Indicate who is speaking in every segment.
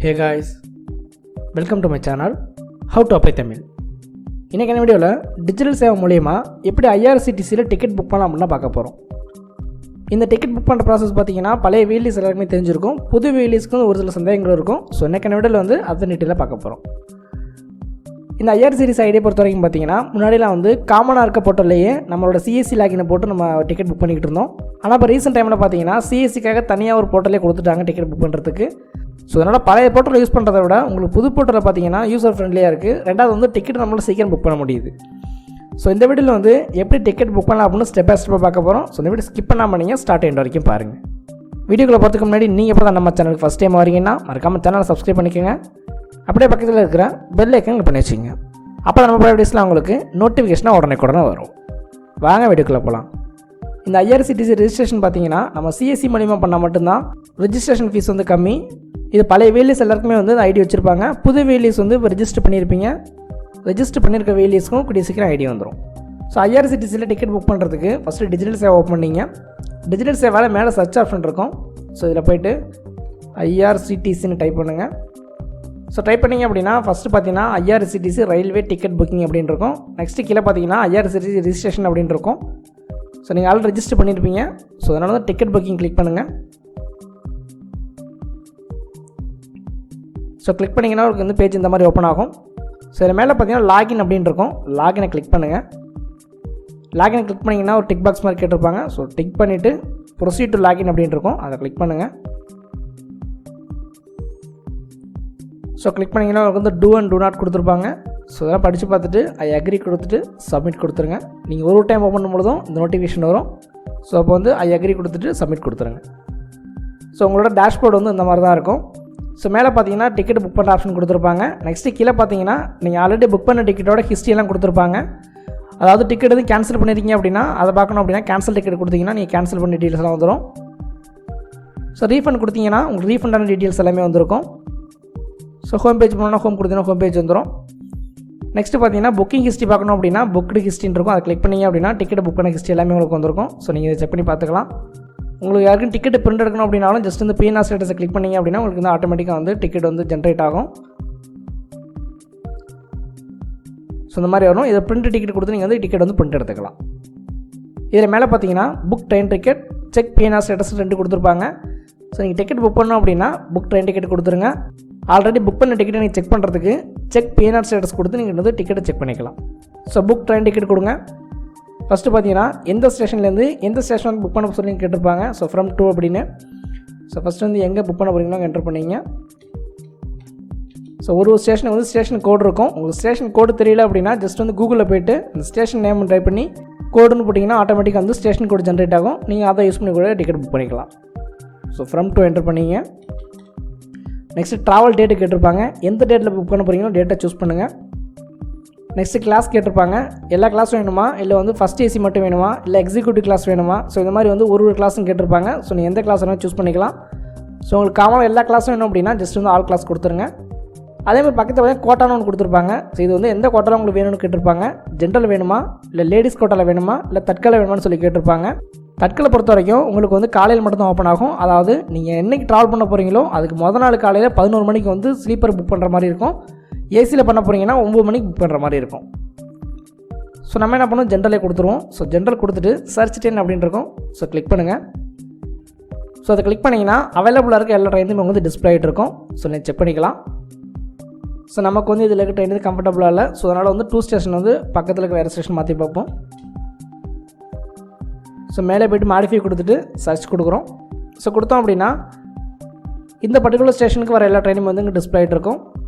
Speaker 1: Hey guys, welcome to my channel How to Apply Tamil. இன்றைக்கான வீடியோவில் digital சேவை மூலமா எப்படி ஐஆர்சிடிசியில் டிக்கெட் புக் பண்ணலாம் அப்படின்னு பார்க்க போகிறோம். இந்த டிக்கெட் புக் பண்ணுற ப்ராசஸ் பார்த்தீங்கன்னா பழைய வீலிஸ் எல்லாருக்குமே தெரிஞ்சிருக்கும், புது வீலிஸ்க்கும் ஒரு சில சந்தேகங்கள் இருக்கும். ஸோ இன்றைக்கான வீடியோவில் அதை டீட்டெயிலாக பார்க்க போகிறோம். இந்த ஐஆர்சிடிசி ஐடியை பொறுத்த வரைக்கும் பார்த்தீங்கன்னா முன்னாடிலாம் காமனாக இருக்க போர்ட்டல்லையே நம்மளோட சிஎஸ்சி லாகினை போட்டு நம்ம டிக்கெட் புக் பண்ணிக்கிட்டு இருந்தோம். ஆனால் இப்போ ரீசெண்ட் டைமில் பார்த்தீங்கன்னா சிஎஸ்சிக்காக தனியாக ஒரு போர்ட்டலே கொடுத்துட்டாங்க டிக்கெட் புக் பண்ணுறதுக்கு. ஸோ அதனால் பழைய போர்ட்டல் யூஸ் பண்ணுறத விட உங்களுக்கு புது போர்ட்டலில் பார்த்தீங்கன்னா யூசர் ஃப்ரெண்ட்லியாக இருக்குது. ரெண்டாவது டிக்கெட் நம்மளால் சீக்கிரம் புக் பண்ண முடியுது. ஸோ இந்த வீடியோவில் எப்படி டிக்கெட் புக் பண்ணலாம் அப்படின்னு ஸ்டெப் பை ஸ்டெப்பாக பார்க்க போகிறோம். ஸோ இந்த வீடியோ ஸ்கிப் பண்ணாமல் நீங்கள் ஸ்டார்ட் எண்ட் வரைக்கும் பாருங்கள். வீடியோக்குள்ளே போகிறதுக்கு முன்னாடி நீங்கள் எப்போ தான் நம்ம சேனலுக்கு ஃபஸ்ட் டைம் வரீங்கன்னா மறக்காமல் சேனலை சப்ஸ்கிரைப் பண்ணிக்கோங்க. அப்படியே பக்கத்தில் இருக்கிற பெல் ஐக்கன் பண்ணி வச்சுங்க. அப்போ நம்ம ப்ரைவேட்ஸில் உங்களுக்கு நோட்டிஃபிகேஷனாக உடனே வரும். வாங்க வீடியோக்குள்ளே போகலாம். இந்த ஐஆர்சிடிசி ரெஜிஸ்ட்ரேஷன் பார்த்தீங்கன்னா நம்ம சிஎஸ்சி மூலிமா பண்ணால் மட்டும்தான் ரெஜிஸ்ட்ரேஷன் ஃபீஸ் கம்மி. இது பழைய வேலிஸ் எல்லாருக்குமே ஐடி வச்சுருப்பாங்க. புது வேலிஸ் இப்போ ரெஜிஸ்டர் பண்ணியிருப்பீங்க. ரெஜிஸ்டர் பண்ணியிருக்க வேலிஸ்க்கும் கூடிய சீக்கிரம் ஐடி வந்துடும். ஸோ ஐஆர்சிடிசியில் டிக்கெட் புக் பண்ணுறதுக்கு ஃபஸ்ட்டு டிஜிட்டல் சேவை ஓப்பன் பண்ணிங்க. டிஜிட்டல் சேவையில் மேலே சர்ச் ஆப்ஷன் இருக்கும். ஸோ இதில் போய்ட்டு ஐஆர்சிடிசின்னு டைப் பண்ணுங்கள். ஸோ டைப் பண்ணிங்க அப்படின்னா ஃபஸ்ட்டு பார்த்தீங்கன்னா ஐஆர்சிடிசி ரயில்வே டிக்கெட் புக்கிங் அப்படின்னு இருக்கும். நெக்ஸ்ட்டு கீழே பார்த்தீங்கன்னா ஐஆர்சிடிசி ரெஜிஸ்ட்ரேஷன் அப்படின்னு இருக்கும். ஸோ நீங்கள் ஆல்ரெடி ரெஜிஸ்டர் பண்ணியிருப்பீங்க. ஸோ அதனால தான் டிக்கெட் புக்கிங் கிளிக் பண்ணுங்கள். ஸோ கிளிக் பண்ணிங்கன்னா உங்களுக்கு பேஜ் இந்த மாதிரி ஓப்பன் ஆகும். ஸோ இதில் மேலே பார்த்தீங்கன்னா லாகின் அப்படின்னு இருக்கும். லாகினை கிளிக் பண்ணுங்கள். லாகினை கிளிக் பண்ணிங்கன்னா ஒரு டிக் பாக்ஸ் மாதிரி கேட்டிருப்பாங்க. ஸோ டிக் பண்ணிவிட்டு ப்ரொசீட் டு லாகின் அப்படின்னு இருக்கும். அதை கிளிக் பண்ணுங்கள். ஸோ கிளிக் பண்ணிங்கன்னா உங்களுக்கு டூ அண்ட் டூ நாட் கொடுத்துருப்பாங்க. ஸோ இதெல்லாம் படித்து பார்த்துட்டு ஐ அக்ரி கொடுத்துட்டு சப்மிட் கொடுத்துருங்க. நீங்கள் ஒரு டைம் ஓப்பன் பண்ணும்போதும் இந்த நோட்டிஃபிகேஷன் வரும். ஸோ அப்போ ஐ அக்ரி கொடுத்துட்டு சப்மிட் கொடுத்துருங்க. ஸோ உங்களோட டேஷ்போர்டு இந்த மாதிரி தான் இருக்கும். ஸோ மேலே பார்த்தீங்கன்னா டிக்கெட் புக் பண்ணுற ஆப்ஷன் கொடுத்துருப்பாங்க. நெக்ஸ்ட்டு கீழே பார்த்தீங்கன்னா நீங்கள் ஆல்ரெடி புக் பண்ண டிக்கெட்டோட ஹிஸ்ட்ரியெல்லாம் கொடுத்துருப்பாங்க. அதாவது டிக்கெட் கேன்சல் பண்ணியிருக்கீங்க அப்படின்னா அதை பார்க்கணும் அப்படின்னா கேன்சல் டிக்கெட் கொடுத்தீங்கன்னா நீங்கள் கேன்சல் பண்ண டீட்டெயில்ஸ்லாம் வந்துடும். ஸோ ரீஃபண்ட் கொடுத்தீங்கன்னா உங்களுக்கு ரீஃபண்டான டீட்டெயில்ஸ் எல்லாமே வந்திருக்கும். ஸோ ஹோம் பேஜ் போனோன்னா ஹோம் கொடுத்தீங்கன்னா ஹோம் பேஜ் வந்துடும். நெக்ஸ்ட்டு பார்த்தீங்கன்னா புக்கிங் ஹிஸ்ட்ரி பார்க்கணும் அப்படின்னா புக்டு ஹிஸ்ட்ரின்னு இருக்கும். அதை கிளிக் பண்ணிங்க அப்படின்னா டிக்கெட் புக் பண்ண ஹிஸ்ட்ரி எல்லாமே உங்களுக்கு வந்திருக்கும். ஸோ நீங்கள் இதை செக் பண்ணி பார்த்துக்கலாம். உங்களுக்கு யாருக்கும் டிக்கெட் பிரிண்ட் எடுக்கணும் அப்படின்னாலும் ஜஸ்ட் பிஎன்ஆர் ஸ்டேட்டஸை கிளிக் பண்ணிங்க அப்படின்னா உங்களுக்கு ஆட்டோமேட்டிக்காக டிக்கெட் ஜென்ரேட் ஆகும். ஸோ இந்த மாதிரி வரும். இதை பிரிண்ட் டிக்கெட் கொடுத்து நீங்கள் டிக்கெட் பிரிண்ட் எடுத்துக்கலாம். இதில் மேலே பார்த்தீங்கன்னா book train ticket check PNR status 2 கொடுத்துருப்பாங்க. ஸோ நீங்கள் டிக்கெட் புக் பண்ணணும் அப்படின்னா புக் ட்ரெயின் டிக்கெட் கொடுத்துருங்க. ஆல்ரெடி புக் பண்ண டிக்கெட்டை நீங்கள் செக் பண்ணுறதுக்கு செக் பிஎன்ஆர் ஸ்டேட்டஸ் கொடுத்து நீங்கள் டிக்கெட்டை செக் பண்ணிக்கலாம். ஸோ புக் ட்ரெயின் டிக்கெட் கொடுங்க. ஃபஸ்ட்டு பார்த்தீங்கன்னா எந்த ஸ்டேஷன்லேருந்து எந்த ஸ்டேஷன் புக் பண்ண சொல்லி கேட்டிருப்பாங்க. ஸோ ஃப்ரம் டூ அப்படின்னு. ஸோ ஃபஸ்ட்டு எங்கே புக் பண்ண போகிறீங்களோ என்டர் பண்ணிங்க. ஸோ ஒரு ஸ்டேஷனுக்கு ஸ்டேஷன் கோடு இருக்கும். உங்களுக்கு ஸ்டேஷன் கோடு தெரியல அப்படின்னா ஜஸ்ட் கூகுளில் போய்ட்டு அந்த ஸ்டேஷன் நேம் டைப் பண்ணி கோடுன்னு போட்டிங்கன்னா ஆட்டோமேட்டிக்காக ஸ்டேஷன் கோடு ஜென்ரேட் ஆகும். நீங்கள் அதை யூஸ் பண்ணி கூட டிக்கெட் புக் பண்ணிக்கலாம். ஸோ ஃப்ரம் டூ என்டர் பண்ணிங்க. நெக்ஸ்ட்டு ட்ராவல் டேட்டு கேட்டிருப்பாங்க. எந்த டேட்டில் புக் பண்ண போகிறீங்களோ டேட்டை சூஸ் பண்ணுங்கள். நெக்ஸ்ட்டு கிளாஸ் கேட்டிருப்பாங்க. எல்லா கிளாஸும் வேணுமா, இல்லை ஃபஸ்ட் ஏசி மட்டும் வேணுமா, இல்லை எக்ஸிக்யூட்டிவ் கிளாஸ் வேணுமா. ஸோ இந்த மாதிரி ஒரு கிளாஸும் கேட்டிருப்பாங்க. ஸோ நீங்கள் எந்த கிளாஸ் வேணாலும் சூஸ் பண்ணிக்கலாம். ஸோ உங்களுக்கு காமனாக எல்லா கிளாஸும் வேணும் அப்படின்னா ஜஸ்ட் ஆல் கிளாஸ் கொடுத்துருங்க. அதேமாதிரி பக்கத்தில் கோட்டான்னு ஒன்று கொடுத்துருப்பாங்க. ஸோ இது எந்த கோட்டாவில் உங்களுக்கு வேணும்னு கேட்டிருப்பாங்க. ஜென்ரல் வேணுமா, இல்லை லேடிஸ் கோட்டாவில் வேணுமா, இல்லை தற்கால வேணுமான்னு சொல்லி கேட்டிருப்பாங்க. தற்காலை பொறுத்த வரைக்கும் உங்களுக்கு காலையில் மட்டும் தான் ஓப்பன் ஆகும். அதாவது நீங்கள் என்றைக்கு ட்ராவல் பண்ண போகிறீங்களோ அதுக்கு முதல் நாள் காலையில் 11 மணிக்கு ஸ்லீப்பர் புக் பண்ணுற மாதிரி இருக்கும். ஏசியில் பண்ண போகிறீங்கன்னா 9 மணிக்கு புக் பண்ணுற மாதிரி இருக்கும். ஸோ நம்ம என்ன பண்ணுவோம், ஜென்ரலே கொடுத்துருவோம். ஸோ ஜென்ரல் கொடுத்துட்டு சர்ச் ட்ரெயின் அப்படின்னு இருக்கும். ஸோ கிளிக் பண்ணுங்கள். ஸோ அதை கிளிக் பண்ணிங்கன்னா அவைலபிளாக இருக்க எல்லா ட்ரெயினுமே டிஸ்பிளே ஆகிட்டு இருக்கும். ஸோ நீங்கள் செக் பண்ணிக்கலாம். ஸோ நமக்கு இதில் இருக்க ட்ரெயின் கம்ஃபர்டபுளாக இல்லை. ஸோ அதனால் 2 ஸ்டேஷன் பக்கத்தில் இருக்க வேறு ஸ்டேஷன் மாற்றி பார்ப்போம். ஸோ மேலே போய்ட்டு மாடிஃபை கொடுத்துட்டு சர்ச் கொடுக்குறோம். ஸோ கொடுத்தோம் அப்படின்னா இந்த பர்டிகுலர் ஸ்டேஷனுக்கு வர எல்லா ட்ரெயினும் இங்கே டிஸ்பிளே ஆகிட்டு இருக்கும்.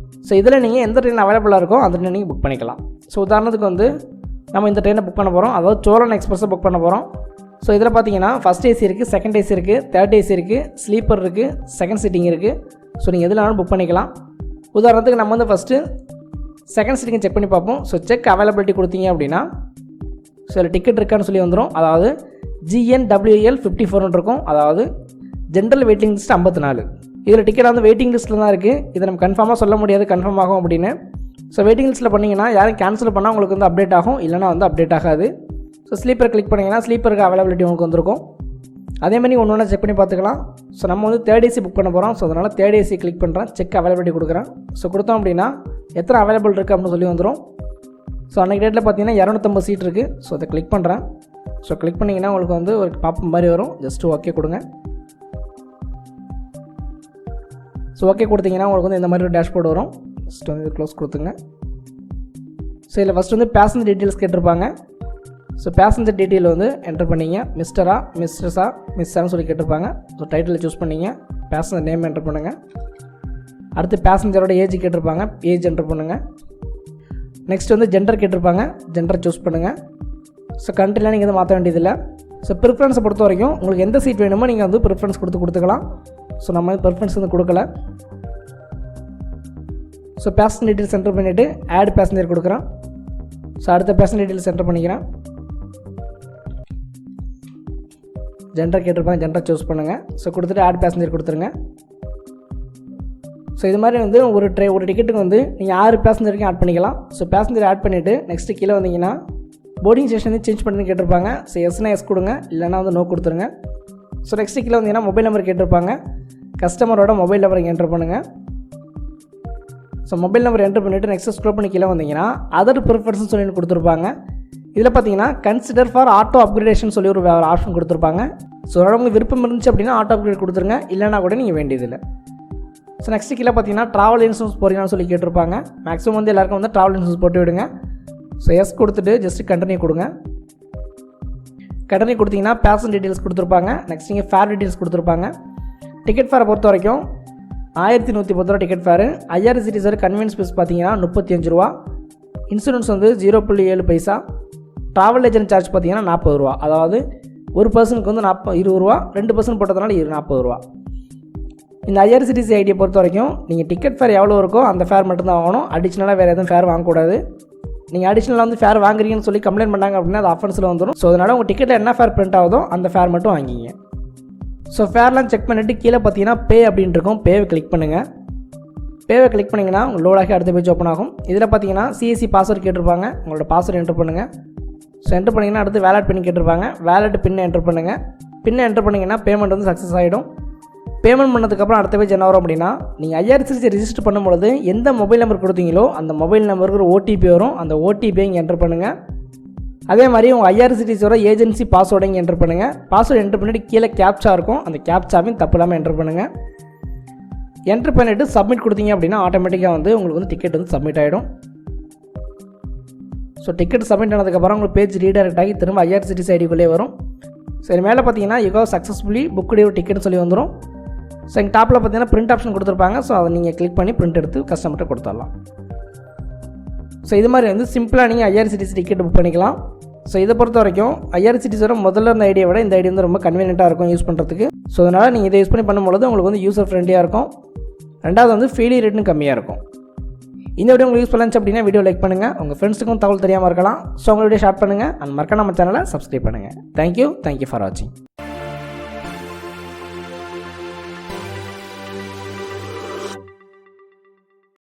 Speaker 1: ஸோ இதில் நீங்கள் எந்த ட்ரெயின் அவைலபிளாக இருக்கோ அந்த ட்ரெயின் நீங்கள் புக் பண்ணிக்கலாம். ஸோ உதாரணத்துக்கு நம்ம இந்த ட்ரெயினை புக் பண்ண போகிறோம். அதாவது சோழன் எக்ஸ்பிரஸை புக் பண்ண போகிறோம். ஸோ இதில் பார்த்தீங்கன்னா ஃபஸ்ட் ஏசி இருக்குது, செகண்ட் ஏசி இருக்குது, தேர்ட் ஏசி இருக்குது, ஸ்லீப்பர் இருக்குது, செகண்ட் சீட்டிங் இருக்குது. ஸோ நீங்கள் எதில் வேணாலும் புக் பண்ணிக்கலாம். உதாரணத்துக்கு நம்ம ஃபஸ்ட்டு செகண்ட் சீட்டிங்கை செக் பண்ணி பார்ப்போம். ஸோ செக் அவைலபிலிட்டி கொடுத்தீங்க அப்படின்னா ஸோ இதில் டிக்கெட் இருக்கான்னு சொல்லி வந்துடும். அதாவது GNWL 54 இருக்கும். அதாவது ஜென்ரல் வெயிட்டிங் லிஸ்ட் 54. இதில் டிக்கெட் வெயிட்டிங் லிஸ்ட்டில் தான் இருக்குது. இதை நம்ம கன்ஃபார்மாக சொல்ல முடியாது கன்ஃபார்ம் ஆகும் அப்படின்னு. ஸோ வெயிட்டிங் லிஸ்ட்டில் பண்ணிங்கன்னா யாரும் கேன்சல் பண்ணால் உங்களுக்கு அப்டேட் ஆகும், இல்லைனா அப்டேட் ஆகாது. ஸோ ஸ்லீப்பர் கிளிக் பண்ணிங்கன்னா ஸ்லீப்பருக்கு அவைலபிலிட்டி உங்களுக்கு வந்திருக்கும். அதே மாதிரி ஒன்று ஒன்றா செக் பண்ணி பார்த்துக்கலாம். ஸோ நம்ம வந்து தேர்ட் ஏசி புக் பண்ண போகிறோம். ஸோ அதனால் தேர்ட் ஏசி கிளிக் பண்ணுறேன், செக் அவைலபிலிட்டி கொடுக்குறேன். ஸோ கொடுத்தோம் அப்படின்னா எத்தனை அவைலபிள் இருக்குது அப்படின்னு சொல்லி வந்துடும். ஸோ அன்றைக்கி டேட்டில் பார்த்தீங்கன்னா 250 சீட் இருக்குது. ஸோ அதை கிளிக் பண்ணுறேன். ஸோ கிளிக் பண்ணிங்கன்னா உங்களுக்கு வந்து ஒரு பாப்பப் மாதிரி வரும். ஜஸ்ட்டு ஓகே கொடுங்க. ஸோ ஓகே கொடுத்தீங்கன்னா உங்களுக்கு வந்து இந்த மாதிரி ஒரு டேஷ்போர்டு வரும். ஃபஸ்ட்டு வந்து க்ளோஸ் கொடுத்துங்க. ஸோ இதில் ஃபஸ்ட்டு வந்து பேசஞ்சர் டீட்டெயில்ஸ் கேட்டிருப்பாங்க. ஸோ பேசஞ்சர் டீட்டெயில் வந்து என்டர் பண்ணிங்க. மிஸ்டரா மிஸ்டர்ஸா மிஸ்ஸான்னு சொல்லி கேட்டிருப்பாங்க. ஸோ டைட்டில் சூஸ் பண்ணிங்க. பேசஞ்சர் நேம் என்டர் பண்ணுங்கள். அடுத்து பேசஞ்சரோட ஏஜ் கேட்டிருப்பாங்க, ஏஜ் என்டர் பண்ணுங்கள். நெக்ஸ்ட் வந்து ஜெண்டர் கேட்டிருப்பாங்க, ஜெண்டரை சூஸ் பண்ணுங்கள். ஸோ கண்ட்ரிலாம் நீங்கள் வந்து மாற்ற வேண்டியதில்லை. ஸோ ப்ரிஃபரன்ஸை பொறுத்த வரைக்கும் உங்களுக்கு எந்த சீட் வேணுமோ நீங்கள் வந்து ப்ரிஃபரன்ஸ் கொடுத்துக்கலாம். ஸோ நம்ம ப்ரிஃபரன்ஸ் வந்து கொடுக்கல. ஸோ பேசஞ்சர் டீட்டெயில்ஸ் என்டர் பண்ணிவிட்டு ஆட் பேசஞ்சர் கொடுக்குறேன். ஸோ அடுத்த பேசஞ்சர் டீட்டெயில்ஸ் என்டர் பண்ணிக்கிறேன். ஜெண்டர் கேட்டிருப்பாங்க, ஜெண்டர் சூஸ் பண்ணுங்கள். ஸோ கொடுத்துட்டு ஆட் பேசஞ்சர் கொடுத்துருங்க. ஸோ இது மாதிரி வந்து ஒரு டிக்கெட்டுக்கு வந்து நீங்கள் 6 பேசஞ்சருக்கு ஆட் பண்ணிக்கலாம். ஸோ பேசஞ்சர் ஆட் பண்ணிவிட்டு நெக்ஸ்ட்டு கீழே வந்தீங்கன்னா போர்டிங் ஸ்டேஷன் வந்து சேஞ்ச் பண்ணி கேட்டிருப்பாங்க. ஸோ எஸ்னா எஸ் கொடுங்க, இல்லைனா வந்து நோ கொடுத்துருங்க. ஸோ நெக்ஸ்ட்டு கீழே வந்தீங்கன்னா மொபைல் நம்பர் கேட்டிருப்பாங்க. கஸ்டமரோட மொபைல் நம்பர் என்டர் பண்ணுங்கள். ஸோ மொபைல் நம்பர் என்டர் பண்ணிவிட்டு நெக்ஸ்ட் ஸ்க்ரோல் பண்ணி கீழே வந்தீங்கன்னா அதர் ப்ரிஃபரன்ஸ்னு சொல்லி கொடுத்துருப்பாங்க. இதில் பார்த்தீங்கன்னா கன்சிடர் ஃபார் ஆட்டோ அப்கிரேடேஷன் சொல்லி ஒரு ஆப்ஷன் கொடுத்துருப்பாங்க. ஸோ அதோட உங்களுக்கு விருப்பம் இருந்துச்சு அப்படின்னா ஆட்டோ அப்கிரேட் கொடுத்துருங்க, இல்லைனா கூட நீங்கள் வேண்டியதில்லை. ஸோ நெக்ஸ்ட்டு கீழே பார்த்தீங்கன்னா ட்ராவல் இன்சூரன்ஸ் போகிறீங்கன்னு சொல்லி கேட்டிருப்பாங்க. மேக்ஸிமம் வந்து எல்லாருக்கும் வந்து ட்ராவல் இன்சூரன்ஸ் போட்டு விடுங்க. ஸோ எஸ் கொடுத்துட்டு ஜஸ்ட்டு கண்டினியூ கொடுங்க. கண்டினியூ கொடுத்தீங்கன்னா பேசஞ்சர் டீட்டெயில்ஸ் கொடுத்துருப்பாங்க. நெக்ஸ்ட் நீங்கள் ஃபேர் டீட்டெயில்ஸ் கொடுத்துருப்பாங்க. டிக்கெட் ஃபேரை பொறுத்த வரைக்கும் 1110 ரூபா ticket fare. IRCTC convenience fees பார்த்தீங்கன்னா 35 ரூபா. இன்சூரன்ஸ் வந்து 0.7 பைசா. ட்ராவல் ஏஜென்ட் சார்ஜ் பார்த்தீங்கன்னா 40 ரூபா. அதாவது ஒரு பர்சனுக்கு வந்து 20 ரூபா, 2 பர்சன் போட்டதுனால 40 ரூபா. இந்த IRCTC ஐடியை பொறுத்த வரைக்கும் நீங்கள் டிக்கெட் ஃபேர் எவ்வளோ இருக்கோ அந்த ஃபேர் மட்டும்தான் வாங்கணும். அடிஷ்னலாக வேறு எதுவும் ஃபேர் வாங்கக்கூடாது. நீங்கள் அடிஷ்னலாக வந்து ஃபேர் வாங்குறீங்கன்னு சொல்லி கம்ப்ளைண்ட் பண்ணாங்க அப்படின்னா அது ஆஃபர்ஸில் வந்துடும். ஸோ அதனால் உங்கள் டிக்கெட்டில் என்ன ஃபேர் பிரிண்ட் ஆகுதோ அந்த ஃபேர் மட்டும் வாங்கிங்க. ஸோ ஃபேர்லாம் செக் பண்ணிவிட்டு கீழே பார்த்தீங்கன்னா பே அப்படின்னு இருக்கும். பேவை கிளிக் பண்ணுங்கள். பேவை கிளிக் பண்ணிங்கன்னா உங்கள் லோடாகி அடுத்த பேஜ் ஓப்பன் ஆகும். இதில் பார்த்தீங்கன்னா CSC பாஸ்வேர்டு கேட்டிருப்பாங்க. உங்களோட பாஸ்வேர்டு என்டர் பண்ணுங்கள். ஸோ என்டர் பண்ணிங்கன்னா அடுத்து வேலட் பின் கேட்டிருப்பாங்க. வேலட் பின்னை என்டர் பண்ணுங்கள். பின்னை என்டர் பண்ணிங்கன்னா பேமெண்ட் வந்து சக்ஸஸ் ஆகிடும். பேமெண்ட் பண்ணதுக்கப்புறம் அடுத்த பேஜ் என்ன வரும் அப்படின்னா நீங்கள் IRCTC ரெஜிஸ்டர் பண்ணும்பொழுது எந்த மொபைல் நம்பர் கொடுத்தீங்களோ அந்த மொபைல் நம்பருக்கு ஒரு OTP வரும். அந்த OTPயை இங்கே என்டர் பண்ணுங்கள். அதே மாதிரி உங்கள் IRCTCயோட ஏஜென்சி பாஸ்வேர்டை இங்கே என்டர் பண்ணுங்கள். பாஸ்வேர்டு என்டர் பண்ணிவிட்டு கீழே கேப்சா இருக்கும். அந்த கேப்சாவையும் தப்பு இல்லாமல் என்டர் பண்ணுங்கள். என்டர் பண்ணிவிட்டு சப்மிட் கொடுத்தீங்க அப்படின்னா ஆட்டோமேட்டிக்காக வந்து உங்களுக்கு வந்து டிக்கெட் வந்து சப்மிட் ஆகிடும். ஸோ டிக்கெட் சப்மிட் ஆனதுக்கப்புறம் உங்களுக்கு பேஜ் ரீடைரக்ட் ஆகி திரும்ப IRCTC ஐடிக்குள்ளே வரும். சரி மேலே பார்த்தீங்கன்னா you have successfully booked your டிக்கெட்னு சொல்லி வந்துடும். ஸோ எங்கள் டாப்பில் பார்த்தீங்கன்னா பிரிண்ட் ஆப்ஷன் கொடுத்துருப்பாங்க. ஸோ அதை நீங்கள் கிளிக் பண்ணி பிரிண்ட் எடுத்து கஸ்டமர்கிட்ட கொடுத்துடலாம். ஸோ இது மாதிரி வந்து சிம்பிளாக நீங்கள் IRCTC டிக்கெட் புக் பண்ணிக்கலாம். ஸோ இதை பொறுத்த வரைக்கும் IRCTCயோட முதல்ல இருந்த ஐடியை விட இந்த ஐடியா வந்து ரொம்ப கன்வீனியண்ட்டாக இருக்கும் யூஸ் பண்ணுறதுக்கு. ஸோ அதனால் நீங்கள் இதை யூஸ் பண்ணி பண்ணும்போது உங்களுக்கு வந்து யூசர் ஃப்ரெண்ட்லியாக இருக்கும். ரெண்டாவது வந்து ஃபெயிலியர் ரேட்டும் கம்மியாக இருக்கும். இந்த வீடியோ உங்களுக்கு யூஸ் பண்ணலன்னு அப்படின்னா வீடியோ லைக் பண்ணுங்கள். உங்கள் ஃப்ரெண்ட்ஸுக்கும் தகவல் தெரியாமல் இருக்கலாம். ஸோ உங்கள் வீடியோ ஷேர் பண்ணுங்கள். அண்ட் மறக்காம நம்ம சேனலை சப்ஸ்கிரைப் பண்ணுங்கள். தேங்க்யூ ஃபார் வாட்சிங்.